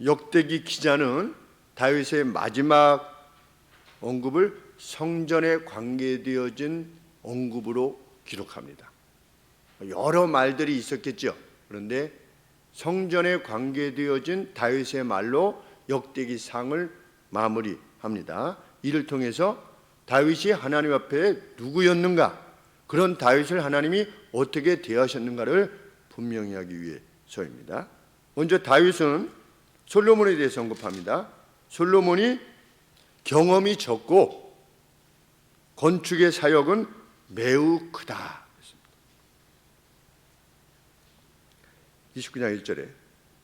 역대기 기자는 다윗의 마지막 언급을 성전에 관계되어진 언급으로 기록합니다. 여러 말들이 있었겠죠. 그런데 성전에 관계되어진 다윗의 말로 역대기상을 마무리합니다. 이를 통해서 다윗이 하나님 앞에 누구였는가, 그런 다윗을 하나님이 어떻게 대하셨는가를 분명히 하기 위해서입니다. 먼저 다윗은 솔로몬에 대해서 언급합니다. 솔로몬이 경험이 적고 건축의 사역은 매우 크다. 29장 1절에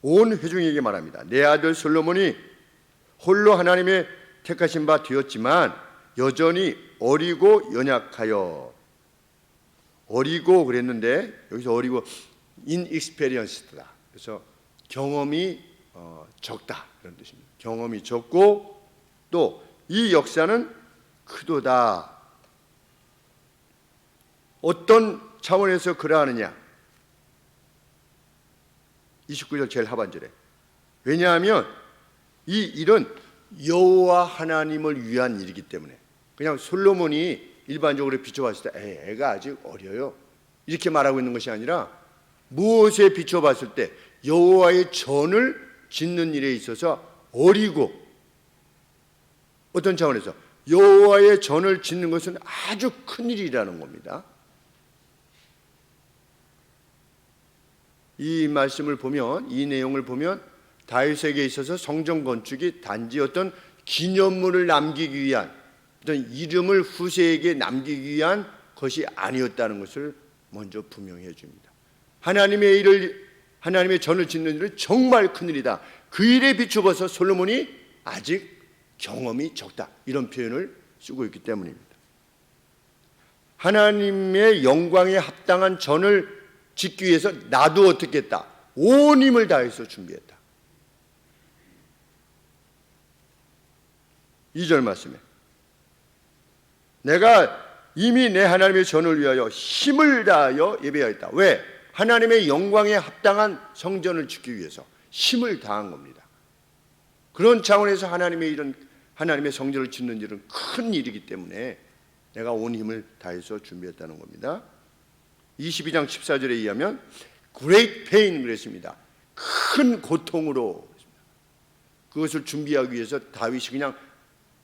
온 회중에게 말합니다. 내 아들 솔로몬이 홀로 하나님의 택하신 바 되었지만 여전히 어리고 연약하여, 어리고 그랬는데 여기서 어리고 inexperienced다. 그래서 경험이 적다 그런 뜻입니다. 경험이 적고 또 이 역사는 크도다. 어떤 차원에서 그러하느냐? 29절 제일 하반절에, 왜냐하면 이 일은 여호와 하나님을 위한 일이기 때문에. 그냥 솔로몬이 일반적으로 비춰봤을 때 애가 아직 어려요 이렇게 말하고 있는 것이 아니라 무엇에 비춰봤을 때 여호와의 전을 짓는 일에 있어서 어리고, 어떤 차원에서 여호와의 전을 짓는 것은 아주 큰 일이라는 겁니다. 이 말씀을 보면, 이 내용을 보면 다윗에게 있어서 성전 건축이 단지 어떤 기념물을 남기기 위한, 어떤 이름을 후세에게 남기기 위한 것이 아니었다는 것을 먼저 분명히 해줍니다. 하나님의 일을, 하나님의 전을 짓는 일은 정말 큰 일이다. 그 일에 비추어서 솔로몬이 아직 경험이 적다, 이런 표현을 쓰고 있기 때문입니다. 하나님의 영광에 합당한 전을 짓기 위해서 나도 어떻게 했다? 온 힘을 다해서 준비했다. 2절 말씀에 내가 이미 내 하나님의 전을 위하여 힘을 다하여 예배하였다. 왜? 하나님의 영광에 합당한 성전을 짓기 위해서 힘을 다한 겁니다. 그런 차원에서 하나님의 일은, 하나님의 성전을 짓는 일은 큰 일이기 때문에 내가 온 힘을 다해서 준비했다는 겁니다. 22장 14절에 의하면 great pain 그랬습니다. 큰 고통으로. 그것을 준비하기 위해서 다윗이 그냥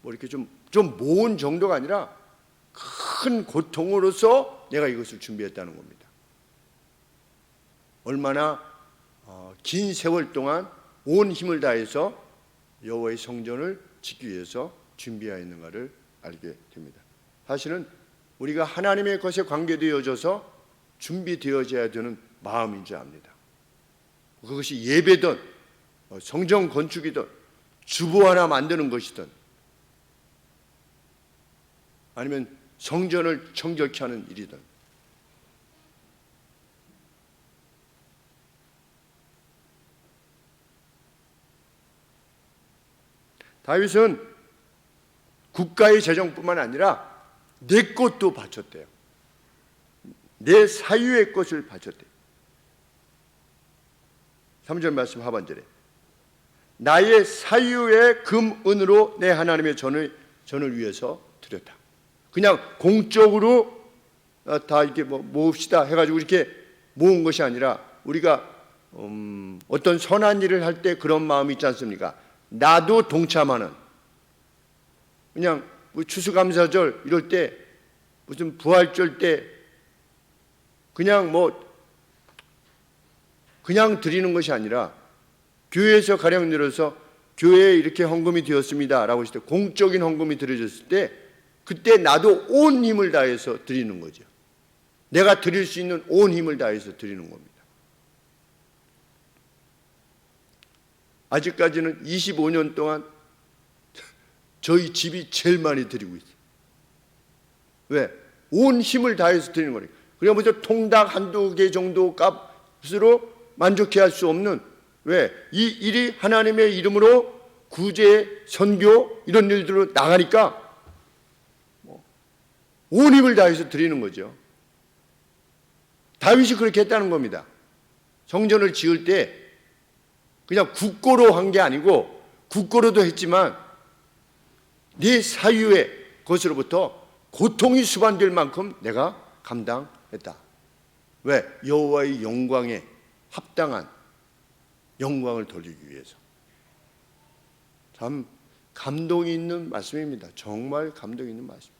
뭐 이렇게 좀 모은 정도가 아니라 큰 고통으로서 내가 이것을 준비했다는 겁니다. 얼마나 긴 세월 동안 온 힘을 다해서 여호와의 성전을 짓기 위해서 준비하였는가를 알게 됩니다. 사실은 우리가 하나님의 것에 관계되어져서 준비되어져야 되는 마음인 줄 압니다. 그것이 예배든 성전 건축이든 주보 하나 만드는 것이든 아니면 성전을 청결케 하는 일이든. 다윗은 국가의 재정뿐만 아니라 내 것도 바쳤대요. 내 사유의 것을 바쳤대요. 3절 말씀 하반절에 나의 사유의 금, 은으로 내 하나님의 전을 위해서 드렸다. 그냥 공적으로 다 이렇게 모읍시다 해가지고 이렇게 모은 것이 아니라 우리가 어떤 선한 일을 할 때 그런 마음이 있지 않습니까? 나도 동참하는, 그냥 추수감사절 이럴 때, 무슨 부활절 때 그냥 그냥 드리는 것이 아니라 교회에서 가령 들어서 교회에 이렇게 헌금이 되었습니다라고 했을 때, 공적인 헌금이 드려졌을 때 그때 나도 온 힘을 다해서 드리는 거죠. 내가 드릴 수 있는 온 힘을 다해서 드리는 겁니다. 아직까지는 25년 동안 저희 집이 제일 많이 드리고 있어요. 왜? 온 힘을 다해서 드리는 거예요. 그러니까 먼저 통닭 한두 개 정도 값으로 만족해 할 수 없는, 왜? 이 일이 하나님의 이름으로 구제, 선교 이런 일들로 나가니까 온 힘을 다해서 드리는 거죠. 다윗이 그렇게 했다는 겁니다. 성전을 지을 때 그냥 국고로 한 게 아니고, 국고로도 했지만 네 사유의 것으로부터 고통이 수반될 만큼 내가 감당했다. 왜? 여호와의 영광에 합당한 영광을 돌리기 위해서. 참 감동이 있는 말씀입니다. 정말 감동이 있는 말씀.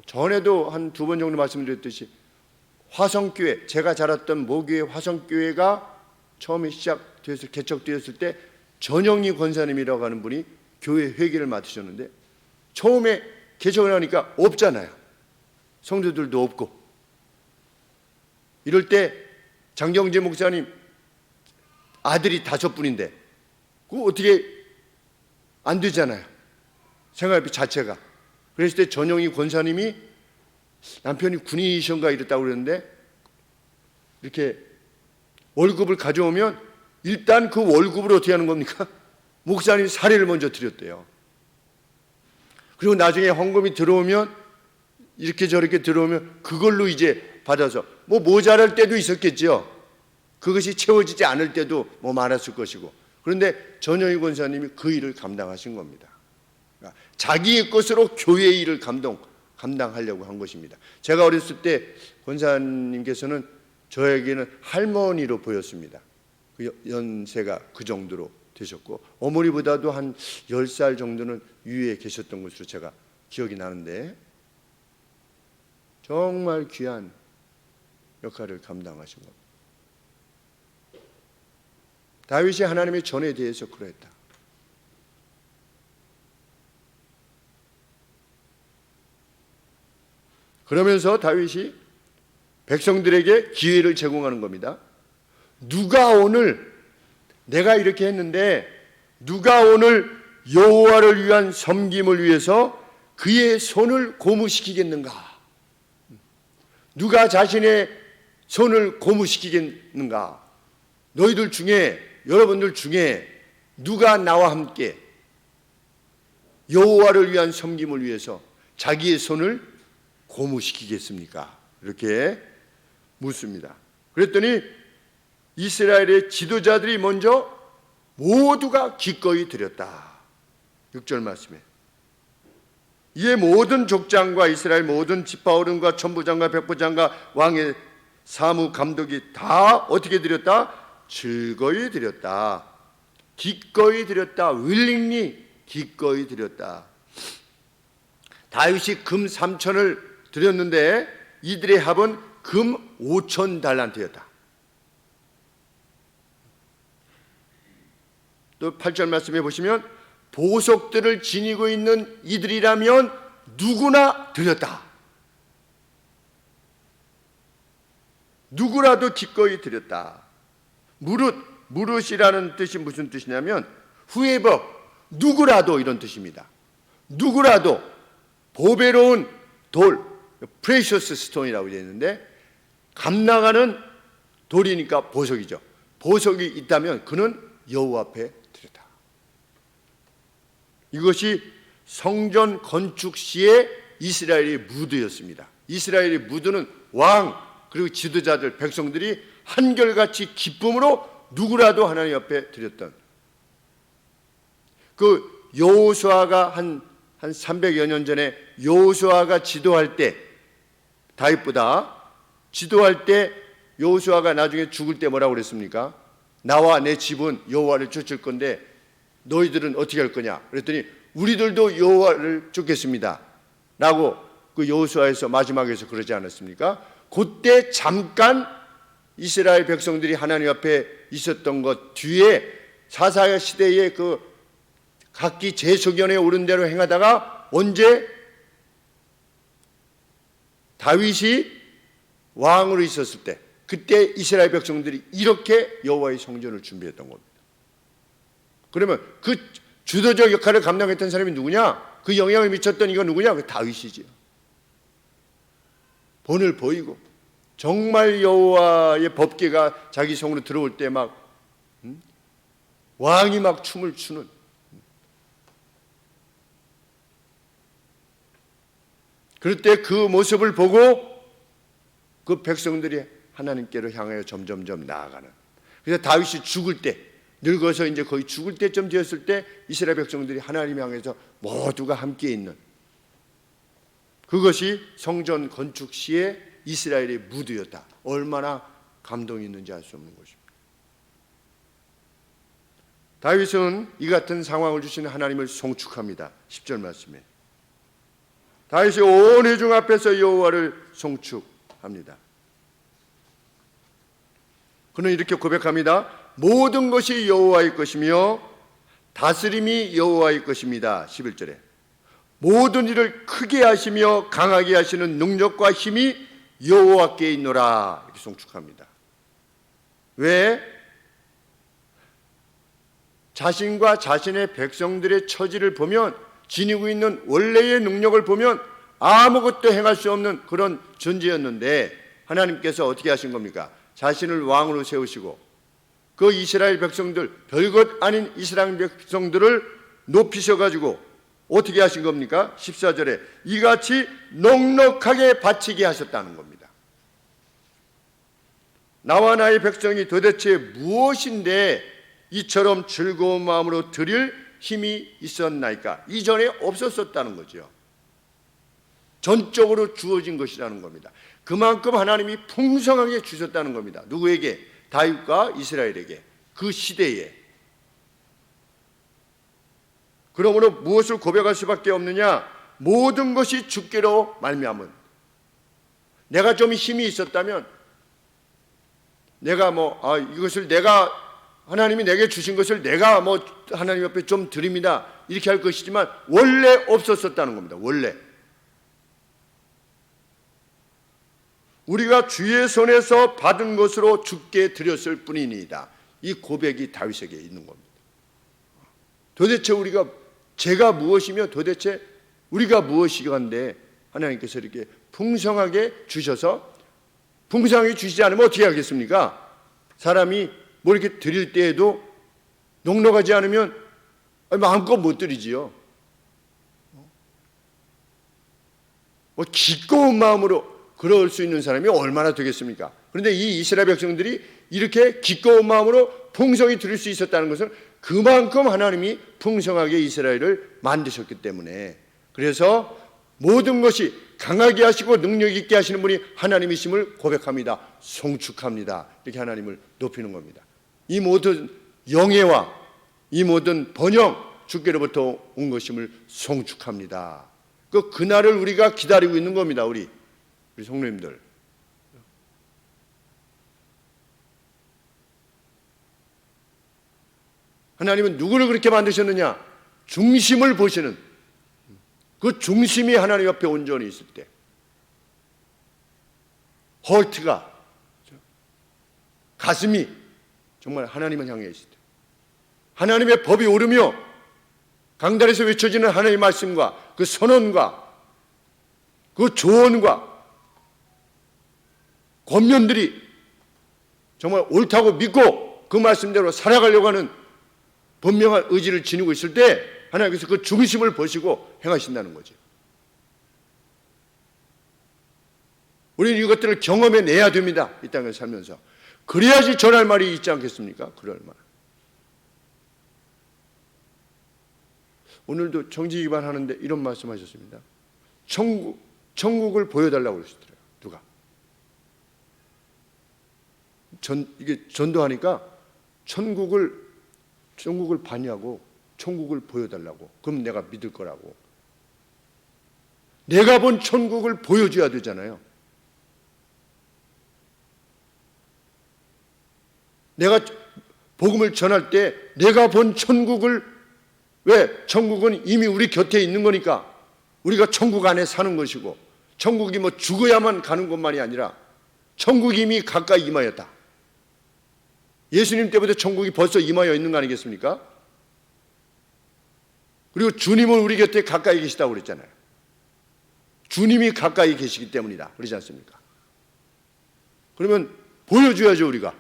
전에도 한 2번 정도 말씀드렸듯이 화성교회, 제가 자랐던 모교회 화성교회가 처음에 시작되었을, 개척되었을 때 전영희 권사님이라고 하는 분이 교회 회계를 맡으셨는데, 처음에 개척을 하니까 없잖아요. 성도들도 없고. 이럴 때 장경재 목사님 아들이 5분인데 그거 어떻게 안 되잖아요. 생활비 자체가. 그랬을 때 전영희 권사님이 남편이 군인이신가 이랬다고 그랬는데, 이렇게 월급을 가져오면 일단 그 월급을 어떻게 하는 겁니까? 목사님이 사례를 먼저 드렸대요. 그리고 나중에 헌금이 들어오면, 이렇게 저렇게 들어오면 그걸로 이제 받아서 뭐 모자랄 때도 있었겠죠. 그것이 채워지지 않을 때도 뭐 많았을 것이고. 그런데 전영희 권사님이 그 일을 감당하신 겁니다. 그러니까 자기의 것으로 교회의 일을 감당하려고 한 것입니다. 제가 어렸을 때 권사님께서는 저에게는 할머니로 보였습니다. 그 연세가 그 정도로 되셨고, 어머니보다도 한 10살 정도는 위에 계셨던 것으로 제가 기억이 나는데, 정말 귀한 역할을 감당하신 겁니다. 다윗이 하나님의 전에 대해서 그러했다. 그러면서 다윗이 백성들에게 기회를 제공하는 겁니다. 누가 오늘, 내가 이렇게 했는데 누가 오늘 여호와를 위한 섬김을 위해서 그의 손을 고무시키겠는가? 누가 자신의 손을 고무시키겠는가? 너희들 중에, 여러분들 중에 누가 나와 함께 여호와를 위한 섬김을 위해서 자기의 손을 고무시키겠습니까? 이렇게 묻습니다. 그랬더니 이스라엘의 지도자들이 먼저 모두가 기꺼이 드렸다. 6절 말씀에 이에 모든 족장과 이스라엘 모든 지파 어른과 천부장과 백부장과 왕의 사무 감독이 다 어떻게 드렸다? 즐거이 드렸다. 기꺼이 드렸다. willingly 기꺼이 드렸다. 다윗이 금 3천을 드렸는데 이들의 합은 금 5천 달란트였다. 또 8절 말씀해 보시면 보석들을 지니고 있는 이들이라면 누구나 드렸다. 누구라도 기꺼이 드렸다. 무릇이라는 뜻이 무슨 뜻이냐면 whoever, 누구라도 이런 뜻입니다. 누구라도 보배로운 돌, precious stone이라고 되어 있는데 감나가는 돌이니까 보석이죠. 보석이 있다면 그는 여호와 앞에 드렸다. 이것이 성전 건축 시의 이스라엘의 무드였습니다. 이스라엘의 무드는 왕 그리고 지도자들 백성들이 한결같이 기쁨으로 누구라도 하나님 앞에 드렸던, 그 여호수아가 한 300여 년 전에 여호수아가 지도할 때, 다윗보다 지도할 때 여호수아가 나중에 죽을 때 뭐라고 그랬습니까? 나와 내 집은 여호와를 쫓을 건데 너희들은 어떻게 할 거냐? 그랬더니 우리들도 여호와를 쫓겠습니다 라고 그 여호수아에서 마지막에서 그러지 않았습니까? 그때 잠깐 이스라엘 백성들이 하나님 앞에 있었던 것 뒤에 사사 시대의 그 각기 제소견에 오른 대로 행하다가 언제 다윗이 왕으로 있었을 때, 그때 이스라엘 백성들이 이렇게 여호와의 성전을 준비했던 겁니다. 그러면 그 주도적 역할을 감당했던 사람이 누구냐? 그 영향을 미쳤던 이가 누구냐? 그 다윗이지요. 본을 보이고 정말 여호와의 법궤가 자기 성으로 들어올 때 막 왕이 막 춤을 추는, 그럴 때 그 모습을 보고 그 백성들이 하나님께로 향하여 점점점 나아가는. 그래서 다윗이 죽을 때, 늙어서 이제 거의 죽을 때쯤 되었을 때 이스라엘 백성들이 하나님 향해서 모두가 함께 있는, 그것이 성전 건축 시에 이스라엘의 무드였다. 얼마나 감동이 있는지 알 수 없는 것입니다. 다윗은 이 같은 상황을 주시는 하나님을 송축합니다. 10절 말씀에 다윗이 온 회중 앞에서 여호와를 송축합니다. 그는 이렇게 고백합니다. 모든 것이 여호와의 것이며 다스림이 여호와의 것입니다. 11절에 모든 일을 크게 하시며 강하게 하시는 능력과 힘이 여호와께 있노라, 이렇게 송축합니다. 왜? 자신과 자신의 백성들의 처지를 보면, 지니고 있는 원래의 능력을 보면 아무것도 행할 수 없는 그런 존재였는데 하나님께서 어떻게 하신 겁니까? 자신을 왕으로 세우시고 그 이스라엘 백성들, 별것 아닌 이스라엘 백성들을 높이셔가지고 어떻게 하신 겁니까? 14절에 이같이 넉넉하게 바치게 하셨다는 겁니다. 나와 나의 백성이 도대체 무엇인데 이처럼 즐거운 마음으로 드릴 힘이 있었나이까? 이전에 없었었다는 거죠. 전적으로 주어진 것이라는 겁니다. 그만큼 하나님이 풍성하게 주셨다는 겁니다. 누구에게? 다윗과 이스라엘에게, 그 시대에. 그러므로 무엇을 고백할 수밖에 없느냐? 모든 것이 주께로 말미암은. 내가 좀 힘이 있었다면, 내가 이것을 내가, 하나님이 내게 주신 것을 내가 하나님 앞에 좀 드립니다, 이렇게 할 것이지만 원래 없었었다는 겁니다. 원래 우리가 주의 손에서 받은 것으로 주께 드렸을 뿐이니이다. 이 고백이 다윗에게 있는 겁니다. 도대체 제가 무엇이며 도대체 우리가 무엇이건데 하나님께서 이렇게 풍성하게 주셔서, 풍성하게 주시지 않으면 어떻게 하겠습니까? 사람이 이렇게 드릴 때에도 넉넉하지 않으면 마음껏 못 드리지요. 기꺼운 마음으로 그럴 수 있는 사람이 얼마나 되겠습니까? 그런데 이 이스라엘 백성들이 이렇게 기꺼운 마음으로 풍성히 드릴 수 있었다는 것은 그만큼 하나님이 풍성하게 이스라엘을 만드셨기 때문에, 그래서 모든 것이 강하게 하시고 능력 있게 하시는 분이 하나님이심을 고백합니다. 송축합니다. 이렇게 하나님을 높이는 겁니다. 이 모든 영예와 이 모든 번영 주께로부터 온 것임을 송축합니다. 그날을 우리가 기다리고 있는 겁니다. 우리 성도님들. 하나님은 누구를 그렇게 만드셨느냐? 중심을 보시는, 그 중심이 하나님 앞에 온전히 있을 때, 헐트가, 가슴이 정말 하나님을 향해 있을 때, 하나님의 법이 오르며 강단에서 외쳐지는 하나님의 말씀과 그 선언과 그 조언과 권면들이 정말 옳다고 믿고 그 말씀대로 살아가려고 하는 분명한 의지를 지니고 있을 때 하나님께서 그 중심을 보시고 행하신다는 거죠. 우리는 이것들을 경험해내야 됩니다. 이 땅에 살면서. 그래야지 전할 말이 있지 않겠습니까? 그럴 말. 오늘도 정직 위반하는데 이런 말씀하셨습니다. 천국을 보여달라고 그러시더라고요. 누가? 이게 전도하니까 천국을 봤냐고, 천국을 보여달라고. 그럼 내가 믿을 거라고. 내가 본 천국을 보여줘야 되잖아요. 내가 복음을 전할 때 내가 본 천국을, 왜? 천국은 이미 우리 곁에 있는 거니까 우리가 천국 안에 사는 것이고, 천국이 죽어야만 가는 것만이 아니라 천국이 이미 가까이 임하였다. 예수님 때부터 천국이 벌써 임하여 있는 거 아니겠습니까? 그리고 주님은 우리 곁에 가까이 계시다고 그랬잖아요. 주님이 가까이 계시기 때문이다, 그러지 않습니까? 그러면 보여줘야죠. 우리가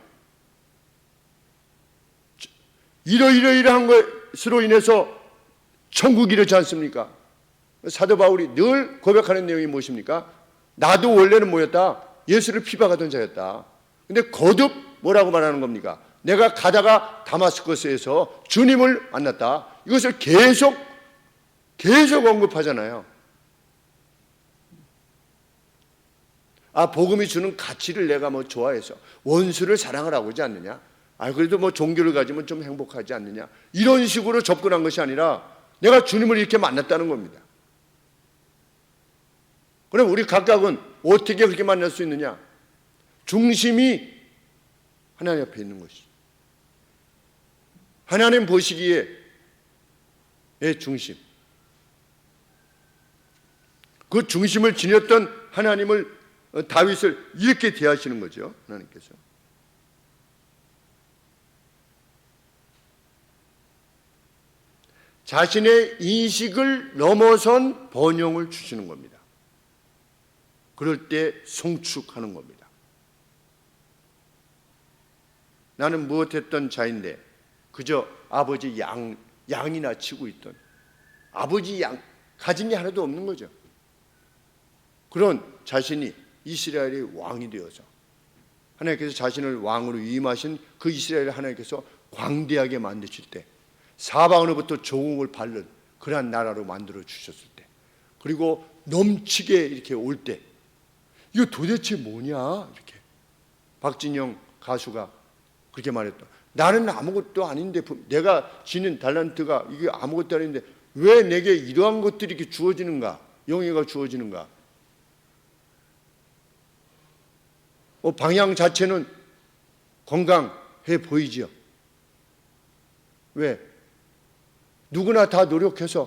이러이러한 것으로 인해서 천국이 이렇지 않습니까? 사도 바울이 늘 고백하는 내용이 무엇입니까? 나도 원래는 뭐였다? 예수를 비박하던 자였다. 근데 거듭 뭐라고 말하는 겁니까? 내가 가다가 다마스커스에서 주님을 만났다. 이것을 계속 언급하잖아요. 복음이 주는 가치를 내가 좋아해서 원수를 사랑을 하고 있지 않느냐? 그래도 종교를 가지면 좀 행복하지 않느냐? 이런 식으로 접근한 것이 아니라 내가 주님을 이렇게 만났다는 겁니다. 그럼 우리 각각은 어떻게 그렇게 만날 수 있느냐? 중심이 하나님 앞에 있는 것이. 하나님 보시기에 중심. 그 중심을 지녔던 하나님을 다윗을 이렇게 대하시는 거죠. 하나님께서. 자신의 인식을 넘어선 번영을 주시는 겁니다. 그럴 때 송축하는 겁니다. 나는 무엇했던 자인데 그저 아버지 양이나 치고 있던 아버지 양 가진 게 하나도 없는 거죠. 그런 자신이 이스라엘의 왕이 되어서 하나님께서 자신을 왕으로 위임하신 그 이스라엘을 하나님께서 광대하게 만드실 때 사방으로부터 조공을 받는 그러한 나라로 만들어 주셨을 때 그리고 넘치게 이렇게 올 때 이거 도대체 뭐냐 이렇게 박진영 가수가 그렇게 말했다. 나는 아무것도 아닌데 내가 지닌 달란트가 이게 아무것도 아닌데 왜 내게 이러한 것들이 이렇게 주어지는가? 영예가 주어지는가? 방향 자체는 건강해 보이죠. 왜? 누구나 다 노력하지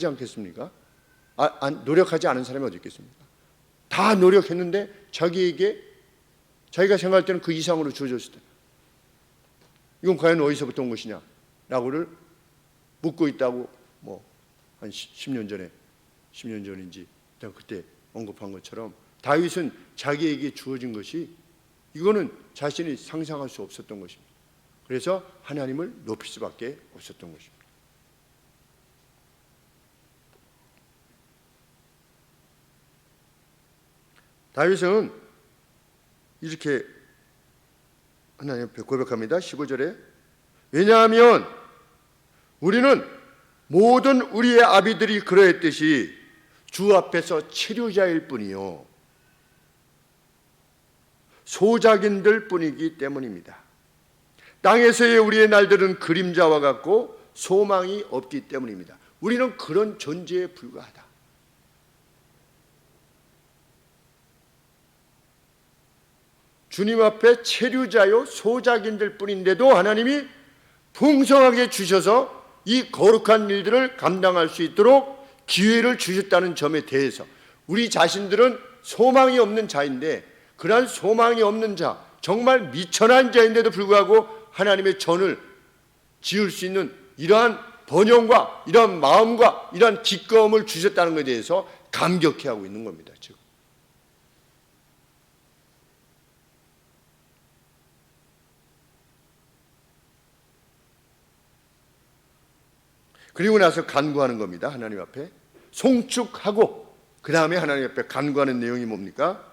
않겠습니까? 노력하지 않은 사람이 어디 있겠습니까? 다 노력했는데 자기에게 자기가 생각할 때는 그 이상으로 주어졌을 때 이건 과연 어디서부터 온 것이냐? 라고를 묻고 있다고 한 10년 전인지 그때 언급한 것처럼 다윗은 자기에게 주어진 것이 이거는 자신이 상상할 수 없었던 것입니다. 그래서 하나님을 높일 수밖에 없었던 것입니다. 다윗은 이렇게 하나님 앞에 고백합니다. 15절에 왜냐하면 우리는 모든 우리의 아비들이 그러했듯이 주 앞에서 치료자일 뿐이요 소작인들 뿐이기 때문입니다. 땅에서의 우리의 날들은 그림자와 같고 소망이 없기 때문입니다. 우리는 그런 존재에 불과하다. 주님 앞에 체류자요 소작인들 뿐인데도 하나님이 풍성하게 주셔서 이 거룩한 일들을 감당할 수 있도록 기회를 주셨다는 점에 대해서 우리 자신들은 소망이 없는 자인데 그러한 소망이 없는 자, 정말 미천한 자인데도 불구하고 하나님의 전을 지을 수 있는 이러한 번영과 이러한 마음과 이러한 기꺼움을 주셨다는 것에 대해서 감격해하고 있는 겁니다. 지금. 그리고 나서 간구하는 겁니다. 하나님 앞에 송축하고 그 다음에 하나님 앞에 간구하는 내용이 뭡니까?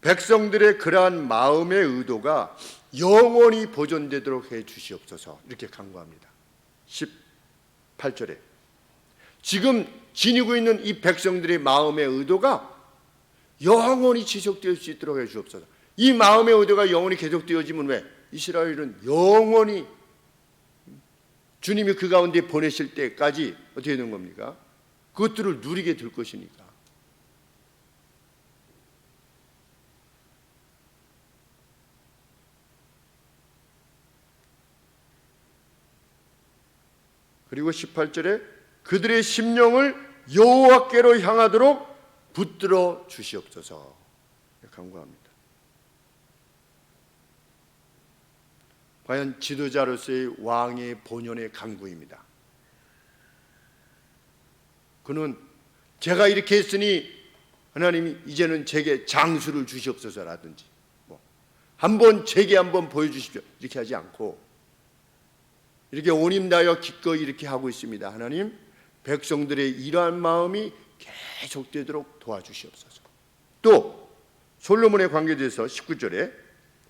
백성들의 그러한 마음의 의도가 영원히 보존되도록 해 주시옵소서 이렇게 간구합니다. 18절에 지금 지니고 있는 이 백성들의 마음의 의도가 영원히 지속될 수 있도록 해 주옵소서. 이 마음의 의도가 영원히 계속되어지면 왜? 이스라엘은 영원히 주님이 그 가운데 보내실 때까지 어떻게 되는 겁니까? 그것들을 누리게 될 것이니까. 그리고 18절에 그들의 심령을 여호와께로 향하도록 붙들어 주시옵소서 간구합니다. 과연 지도자로서의 왕의 본연의 간구입니다. 그는 제가 이렇게 했으니 하나님이 이제는 제게 장수를 주시옵소서라든지 한번 제게 한번 보여주십시오 이렇게 하지 않고 이렇게 온 힘 다하여 기꺼이 이렇게 하고 있습니다. 하나님 백성들의 이러한 마음이 계속되도록 도와주시옵소서. 또 솔로몬의 관계에 대해서 19절에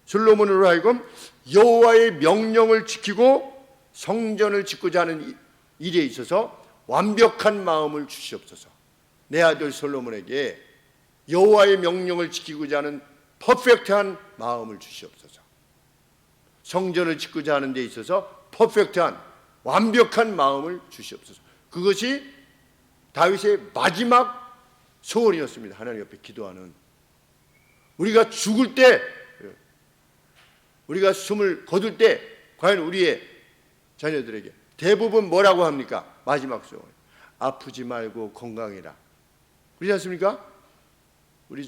솔로몬으로 하여금 여호와의 명령을 지키고 성전을 짓고자 하는 일에 있어서 완벽한 마음을 주시옵소서. 내 아들 솔로몬에게 여호와의 명령을 지키고자 하는 퍼펙트한 마음을 주시옵소서. 성전을 짓고자 하는 데 있어서 퍼펙트한 완벽한 마음을 주시옵소서. 그것이 다윗의 마지막 소원이었습니다. 하나님 옆에 기도하는. 우리가 죽을 때, 우리가 숨을 거둘 때 과연 우리의 자녀들에게 대부분 뭐라고 합니까? 마지막 소원. 아프지 말고 건강해라. 그렇지 않습니까? 우리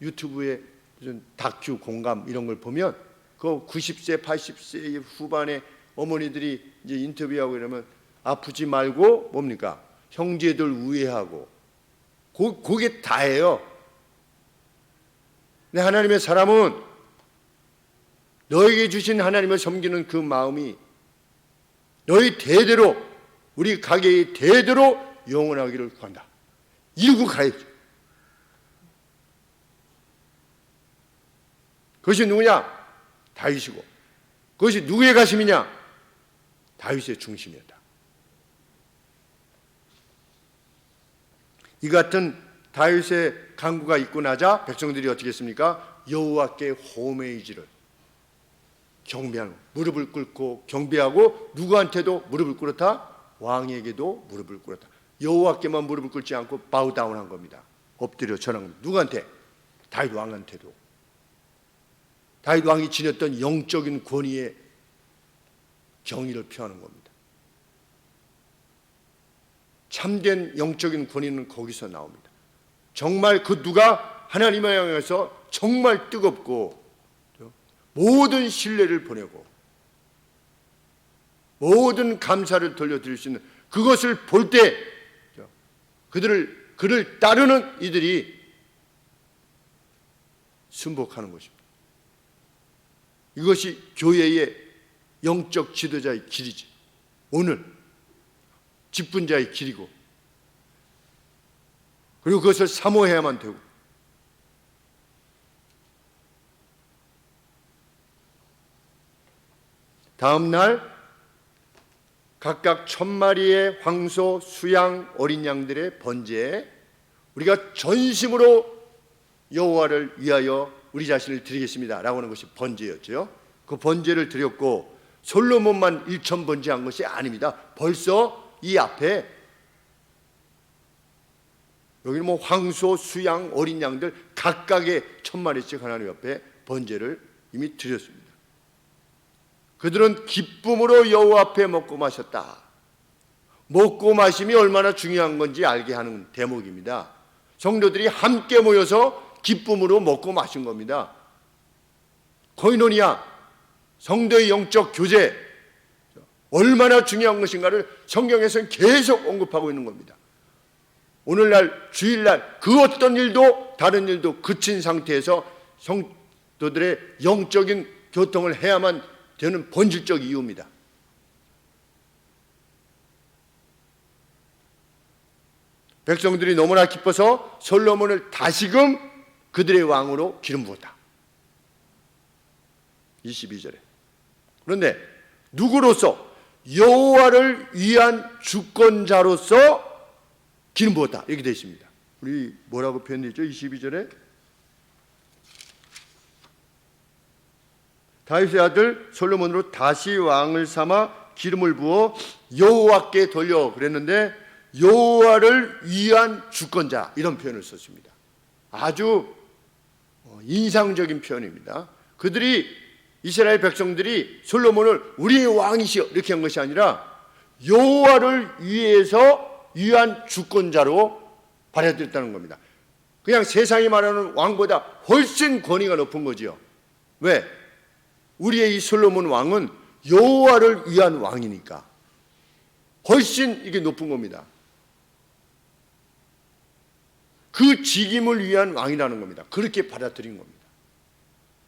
유튜브에 무슨 다큐 공감 이런 걸 보면 그 90세, 80세 후반의 어머니들이 이제 인터뷰하고 이러면 아프지 말고 뭡니까? 형제들 우애하고 그게 다예요. 근데 하나님의 사람은 너에게 주신 하나님을 섬기는 그 마음이 너희 대대로 우리 가게의 대대로 영원하기를 구한다. 이루고 가야지. 그것이 누구냐? 다윗이고 그것이 누구의 가심이냐? 다윗의 중심이었다. 이 같은 다윗의 간구가 있고 나자 백성들이 어떻게 했습니까? 여호와께 호메이지를 경배하는, 무릎을 꿇고 경배하고 누구한테도 무릎을 꿇었다? 왕에게도 무릎을 꿇었다. 여호와께만 무릎을 꿇지 않고 바우다운한 겁니다. 엎드려 절한 겁니다. 누구한테? 다윗 왕한테도. 다윗 왕이 지녔던 영적인 권위의 경의를 표하는 겁니다. 참된 영적인 권위는 거기서 나옵니다. 정말 그 누가 하나님을 향해서 정말 뜨겁고 모든 신뢰를 보내고 모든 감사를 돌려드릴 수 있는 그것을 볼 때 그를 따르는 이들이 순복하는 것입니다. 이것이 교회의 영적 지도자의 길이지. 오늘 직분자의 길이고 그리고 그것을 사모해야만 되고 다음 날 각각 1000마리의 황소, 수양, 어린 양들의 번제에 우리가 전심으로 여호와를 위하여 우리 자신을 드리겠습니다 라고 하는 것이 번제였죠. 그 번제를 드렸고 솔로몬만 1000번제한 것이 아닙니다. 벌써 이 앞에 여기는 뭐 황소, 수양, 어린 양들 각각의 1000마리씩 하나님 앞에 번제를 이미 드렸습니다. 그들은 기쁨으로 여호와 앞에 먹고 마셨다. 먹고 마심이 얼마나 중요한 건지 알게 하는 대목입니다. 성도들이 함께 모여서 기쁨으로 먹고 마신 겁니다. 코이노니아, 성도의 영적 교제, 얼마나 중요한 것인가를 성경에서는 계속 언급하고 있는 겁니다. 오늘날 주일날 그 어떤 일도 다른 일도 그친 상태에서 성도들의 영적인 교통을 해야만 되는 본질적 이유입니다. 백성들이 너무나 기뻐서 솔로몬을 다시금 그들의 왕으로 기름 부었다. 22절에. 그런데 누구로서? 여호와를 위한 주권자로서 기름 부었다. 이렇게 되어 있습니다. 우리 뭐라고 표현되죠? 22절에 다윗의 아들 솔로몬으로 다시 왕을 삼아 기름을 부어 여호와께 돌려 그랬는데 여호와를 위한 주권자 이런 표현을 썼습니다. 아주 인상적인 표현입니다. 그들이 이스라엘 백성들이 솔로몬을 우리의 왕이시여 이렇게 한 것이 아니라 여호와를 위한 주권자로 발휘했다는 겁니다. 그냥 세상이 말하는 왕보다 훨씬 권위가 높은 거지요. 왜? 우리의 이 솔로몬 왕은 여호와를 위한 왕이니까 훨씬 이게 높은 겁니다. 그 직임을 위한 왕이라는 겁니다. 그렇게 받아들인 겁니다.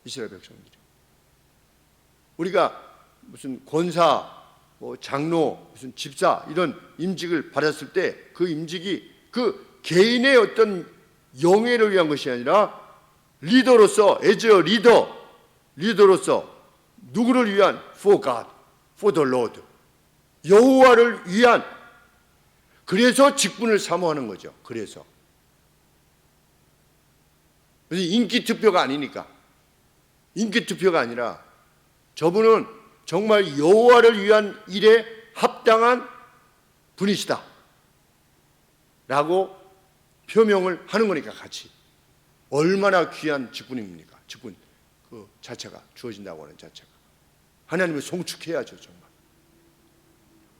이스라엘 백성들이. 우리가 무슨 권사, 장로, 무슨 집사 이런 임직을 받았을 때 그 임직이 그 개인의 어떤 영예를 위한 것이 아니라 리더로서, as a 리더로서 누구를 위한? For God, for the Lord. 여호와를 위한. 그래서 직분을 사모하는 거죠. 그래서 인기 투표가 아니니까. 인기 투표가 아니라 저분은 정말 여호와를 위한 일에 합당한 분이시다 라고 표명을 하는 거니까. 같이 얼마나 귀한 직분입니까? 직분 그 자체가, 주어진다고 하는 자체가 하나님을 송축해야죠. 정말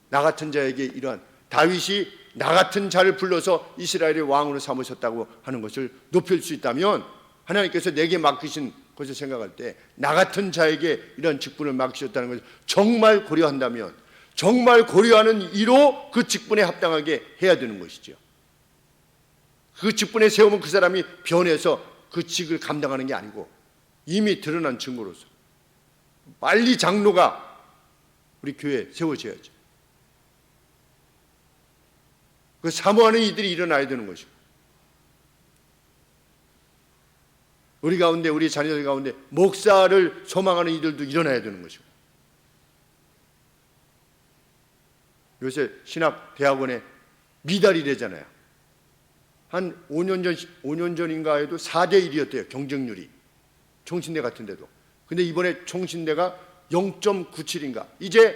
나 같은 자에게 이러한, 다윗이 나 같은 자를 불러서 이스라엘의 왕으로 삼으셨다고 하는 것을 높일 수 있다면, 하나님께서 내게 맡기신 것을 생각할 때 나 같은 자에게 이런 직분을 맡기셨다는 것을 정말 고려한다면, 정말 고려하는 이로 그 직분에 합당하게 해야 되는 것이죠. 그 직분에 세우면 그 사람이 변해서 그 직을 감당하는 게 아니고 이미 드러난 증거로서 빨리 장로가 우리 교회에 세워져야죠. 그 사모하는 이들이 일어나야 되는 것이고, 우리 가운데, 우리 자녀들 가운데 목사를 소망하는 이들도 일어나야 되는 것이고, 요새 신학대학원에 미달이래잖아요. 한 5년 전인가 해도 4대1이었대요. 경쟁률이. 총신대 같은 데도. 근데 이번에 총신대가 0.97인가. 이제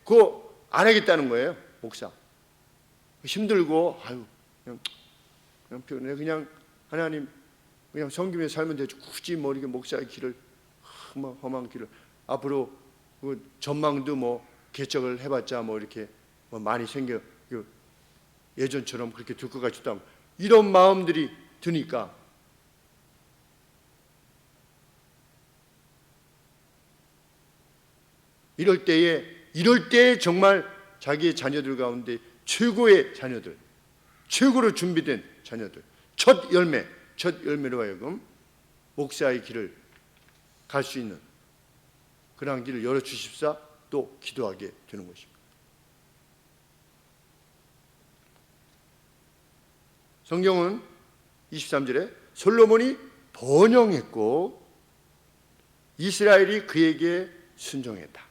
그거 안 하겠다는 거예요. 목사. 힘들고, 그냥 하나님, 그냥 섬기며 살면 되죠. 굳이 뭐 이렇게 목사의 길을, 험한 길을, 앞으로 그 전망도 뭐 개척을 해봤자 뭐 이렇게 뭐 많이 생겨, 예전처럼 그렇게 될 것 같지도 않고, 이런 마음들이 드니까 이럴 때에 정말 자기의 자녀들 가운데 최고의 자녀들, 최고로 준비된 자녀들, 첫 열매로 하여금 목사의 길을 갈 수 있는 그러한 길을 열어주십사 또 기도하게 되는 것입니다. 성경은 23절에 솔로몬이 번영했고 이스라엘이 그에게 순종했다.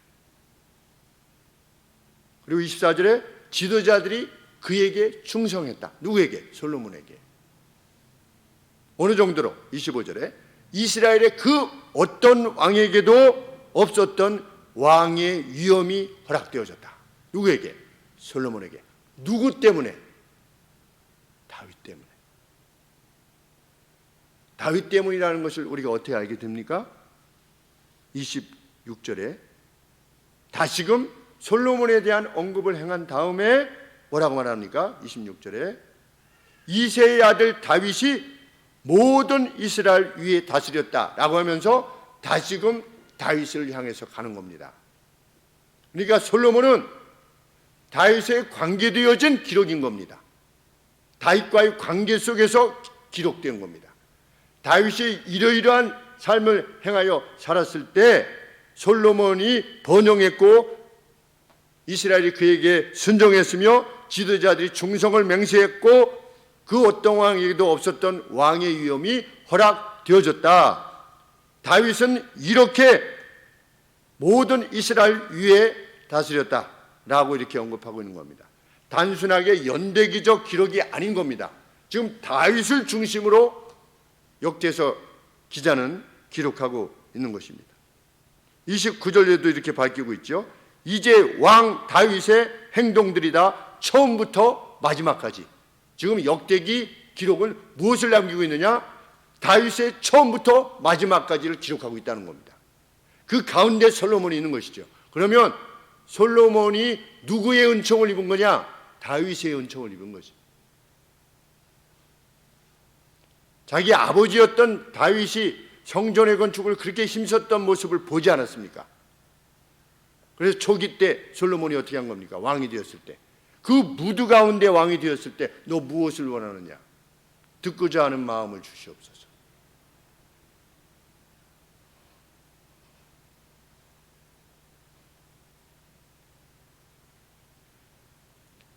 그리고 24절에 지도자들이 그에게 충성했다. 누구에게? 솔로몬에게. 어느 정도로? 25절에 이스라엘의 그 어떤 왕에게도 없었던 왕의 위엄이 허락되어졌다. 누구에게? 솔로몬에게. 누구 때문에? 다윗 때문에. 다윗 때문이라는 것을 우리가 어떻게 알게 됩니까? 26절에 다시금 솔로몬에 대한 언급을 행한 다음에 뭐라고 말합니까? 26절에 이새의 아들 다윗이 모든 이스라엘 위에 다스렸다라고 하면서 다시금 다윗을 향해서 가는 겁니다. 그러니까 솔로몬은 다윗에 관계되어진 기록인 겁니다. 다윗과의 관계 속에서 기록된 겁니다. 다윗이 이러이러한 삶을 행하여 살았을 때 솔로몬이 번영했고 이스라엘이 그에게 순종했으며 지도자들이 충성을 맹세했고 그 어떤 왕에게도 없었던 왕의 위엄이 허락되어졌다. 다윗은 이렇게 모든 이스라엘 위에 다스렸다라고 이렇게 언급하고 있는 겁니다. 단순하게 연대기적 기록이 아닌 겁니다. 지금 다윗을 중심으로 역대서 기자는 기록하고 있는 것입니다. 29절에도 이렇게 밝히고 있죠. 이제 왕 다윗의 행동들이다. 처음부터 마지막까지. 지금 역대기 기록은 무엇을 남기고 있느냐? 다윗의 처음부터 마지막까지를 기록하고 있다는 겁니다. 그 가운데 솔로몬이 있는 것이죠. 그러면 솔로몬이 누구의 은총을 입은 거냐? 다윗의 은총을 입은 거죠. 자기 아버지였던 다윗이 성전의 건축을 그렇게 힘썼던 모습을 보지 않았습니까? 그래서 초기 때 솔로몬이 어떻게 한 겁니까? 왕이 되었을 때. 그 무드 가운데 왕이 되었을 때 너 무엇을 원하느냐? 듣고자 하는 마음을 주시옵소서.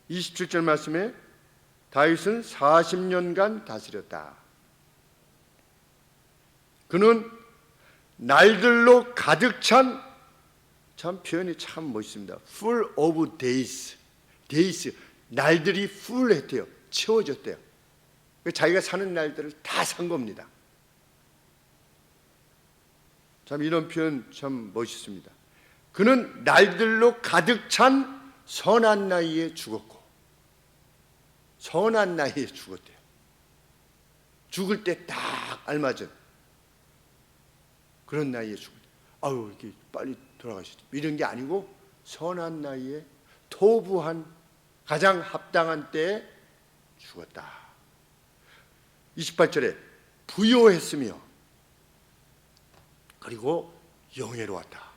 (27절) 말씀에 다윗은 40년간 다스렸다. 그는 날들로 가득 찬, 참 표현이 참 멋있습니다. Full of days. days. 날들이 full 했대요. 채워졌대요. 자기가 사는 날들을 다 산 겁니다. 참 이런 표현 참 멋있습니다. 그는 날들로 가득 찬 선한 나이에 죽었고, 선한 나이에 죽었대요. 죽을 때 딱 알맞은 그런 나이에 죽었대요. 아유, 이렇게 빨리 돌아가시죠. 이런 게 아니고 선한 나이에 토부한 가장 합당한 때에 죽었다. 28절에 부요했으며 그리고 영예로웠다.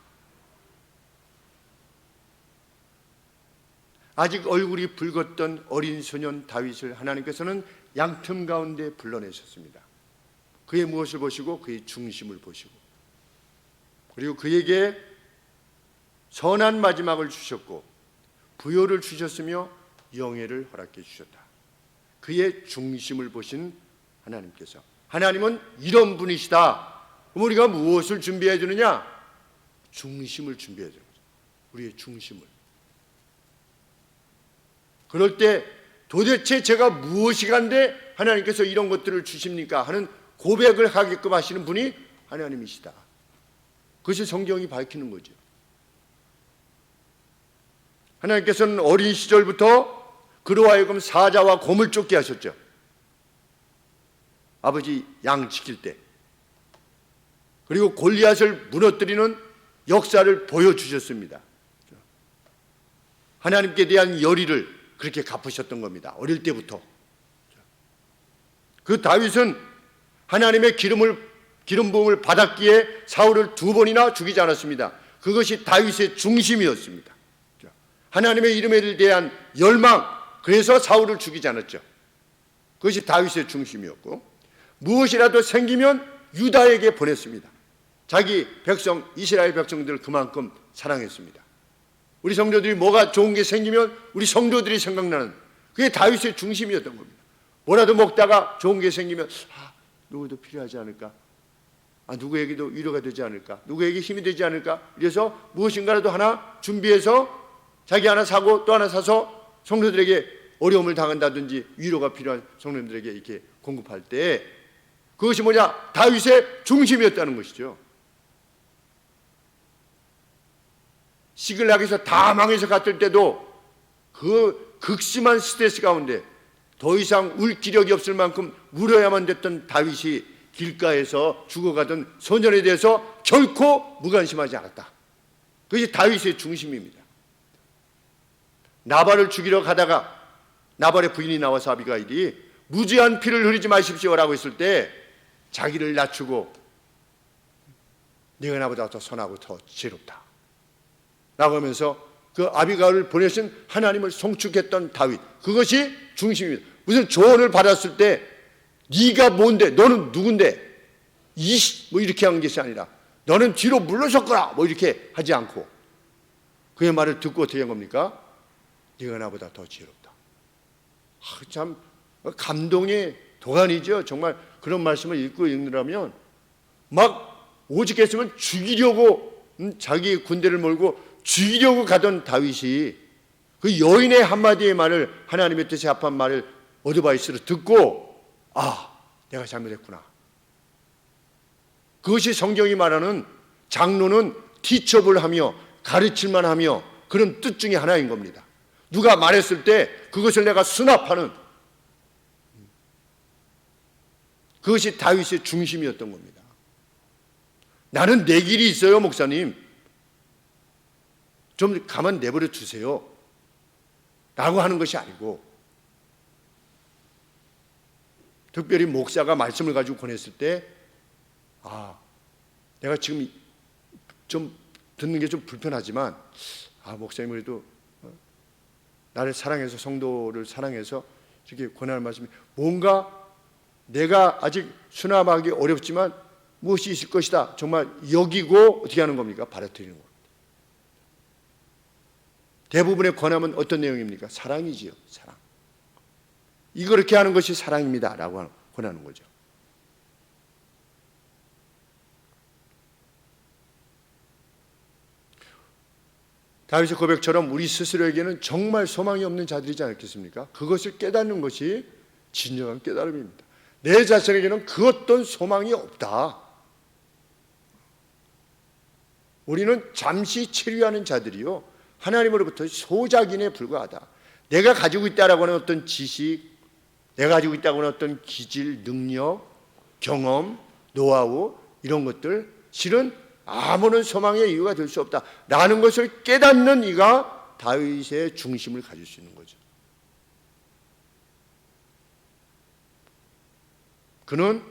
아직 얼굴이 붉었던 어린 소년 다윗을 하나님께서는 양틈 가운데 불러내셨습니다. 그의 무엇을 보시고 그의 중심을 보시고, 그리고 그에게 선한 마지막을 주셨고 부요를 주셨으며 영예를 허락해 주셨다. 그의 중심을 보신 하나님께서, 하나님은 이런 분이시다. 그럼 우리가 무엇을 준비해야 되느냐? 중심을 준비해야 되는 거죠. 우리의 중심을. 그럴 때 도대체 제가 무엇이간데 하나님께서 이런 것들을 주십니까? 하는 고백을 하게끔 하시는 분이 하나님이시다. 그것이 성경이 밝히는 거죠. 하나님께서는 어린 시절부터 그로 하여금 사자와 곰을 쫓게 하셨죠. 아버지 양 지킬 때. 그리고 골리앗을 무너뜨리는 역사를 보여주셨습니다. 하나님께 대한 열의를 그렇게 갚으셨던 겁니다. 어릴 때부터. 그 다윗은 하나님의 기름 부음을 받았기에 사울을 2번이나 죽이지 않았습니다. 그것이 다윗의 중심이었습니다. 하나님의 이름에 대한 열망, 그래서 사울을 죽이지 않았죠. 그것이 다윗의 중심이었고, 무엇이라도 생기면 유다에게 보냈습니다. 자기 백성, 이스라엘 백성들을 그만큼 사랑했습니다. 우리 성도들이 뭐가 좋은 게 생기면 우리 성도들이 생각나는, 그게 다윗의 중심이었던 겁니다. 뭐라도 먹다가 좋은 게 생기면 누구도 필요하지 않을까? 누구에게도 위로가 되지 않을까? 누구에게 힘이 되지 않을까? 그래서 무엇인가라도 하나 준비해서 자기 하나 사고 또 하나 사서 성도들에게 어려움을 당한다든지 위로가 필요한 성도들에게 이렇게 공급할 때, 그것이 뭐냐? 다윗의 중심이었다는 것이죠. 시글락에서 다 망해서 갔을 때도 그 극심한 스트레스 가운데 더 이상 울 기력이 없을 만큼 울어야만 됐던 다윗이 길가에서 죽어가던 소년에 대해서 결코 무관심하지 않았다. 그것이 다윗의 중심입니다. 나발을 죽이러 가다가 나발의 부인이 나와서 아비가일이 무지한 피를 흘리지 마십시오라고 했을 때 자기를 낮추고 네가 나보다 더 선하고 더 지혜롭다 라고 하면서 그 아비가일을 보내신 하나님을 송축했던 다윗, 그것이 중심입니다. 무슨 조언을 받았을 때 네가 뭔데, 너는 누군데, 뭐 이렇게 한 것이 아니라 너는 뒤로 물러섰거라 뭐 이렇게 하지 않고 그의 말을 듣고 어떻게 한 겁니까? 네가 나보다 더 지혜롭다. 참 감동의 도가니죠. 정말 그런 말씀을 읽으라면 막 오직했으면 죽이려고 자기 군대를 몰고 죽이려고 가던 다윗이 그 여인의 한마디의 말을, 하나님의 뜻에 합한 말을 어드바이스로 듣고 내가 잘못했구나. 그것이 성경이 말하는 장로는 티처블 하며 가르칠만 하며 그런 뜻 중에 하나인 겁니다. 누가 말했을 때 그것을 내가 수납하는, 그것이 다윗의 중심이었던 겁니다. 나는 내 길이 있어요, 목사님. 좀 가만 내버려 두세요 라고 하는 것이 아니고, 특별히 목사가 말씀을 가지고 권했을 때 내가 지금 좀 듣는 게 좀 불편하지만 목사님 그래도 나를 사랑해서, 성도를 사랑해서 이렇게 권할 말씀이 뭔가 내가 아직 수납하기 어렵지만 무엇이 있을 것이다 정말 여기고 어떻게 하는 겁니까? 받아들이는 겁니다. 대부분의 권함은 어떤 내용입니까? 사랑이지요. 사랑. 그렇게 하는 것이 사랑입니다 라고 권하는 거죠. 다윗의 고백처럼 우리 스스로에게는 정말 소망이 없는 자들이지 않겠습니까? 그것을 깨닫는 것이 진정한 깨달음입니다. 내 자신에게는 그 어떤 소망이 없다. 우리는 잠시 체류하는 자들이요, 하나님으로부터 소작인에 불과하다. 내가 가지고 있다라고 하는 어떤 지식, 내가 가지고 있다고 하는 어떤 기질, 능력, 경험, 노하우, 이런 것들 실은 아무런 소망의 이유가 될 수 없다라는 것을 깨닫는 이가 다윗의 중심을 가질 수 있는 거죠. 그는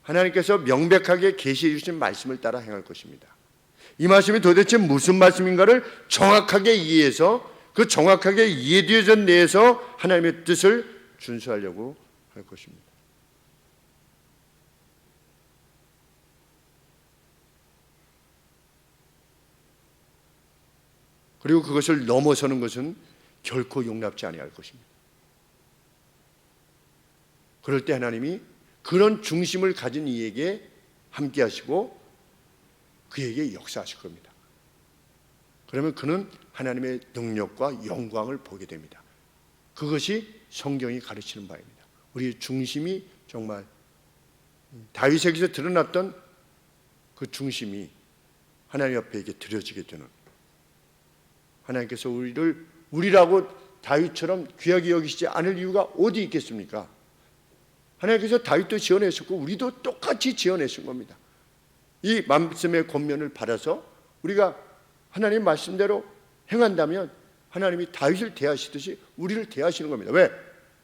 하나님께서 명백하게 계시해 주신 말씀을 따라 행할 것입니다. 이 말씀이 도대체 무슨 말씀인가를 정확하게 이해해서 그 정확하게 이해되어진 내에서 하나님의 뜻을 준수하려고 할 것입니다. 그리고 그것을 넘어서는 것은 결코 용납지 아니할 것입니다. 그럴 때 하나님이 그런 중심을 가진 이에게 함께 하시고 그에게 역사하실 겁니다. 그러면 그는 하나님의 능력과 영광을 보게 됩니다. 그것이 성경이 가르치는 바입니다. 우리의 중심이 정말 다윗에게서 드러났던 그 중심이 하나님 앞에 드려지게 되는, 하나님께서 우리라고 다윗처럼 귀하게 여기시지 않을 이유가 어디 있겠습니까? 하나님께서 다윗도 지어내셨고 우리도 똑같이 지어내신 겁니다. 이 말씀의 권면을 받아서 우리가 하나님 말씀대로 행한다면 하나님이 다윗을 대하시듯이 우리를 대하시는 겁니다. 왜?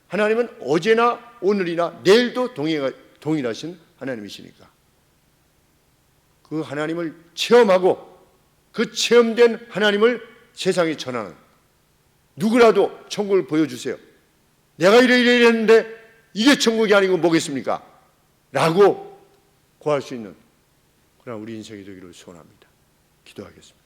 하나님은 어제나 오늘이나 내일도 동일하신 하나님이시니까. 그 하나님을 체험하고 그 체험된 하나님을 세상에 전하는, 누구라도 천국을 보여주세요, 내가 이래 했는데 이게 천국이 아니고 뭐겠습니까? 라고 고할 수 있는 그런 우리 인생이 되기를 소원합니다. 기도하겠습니다.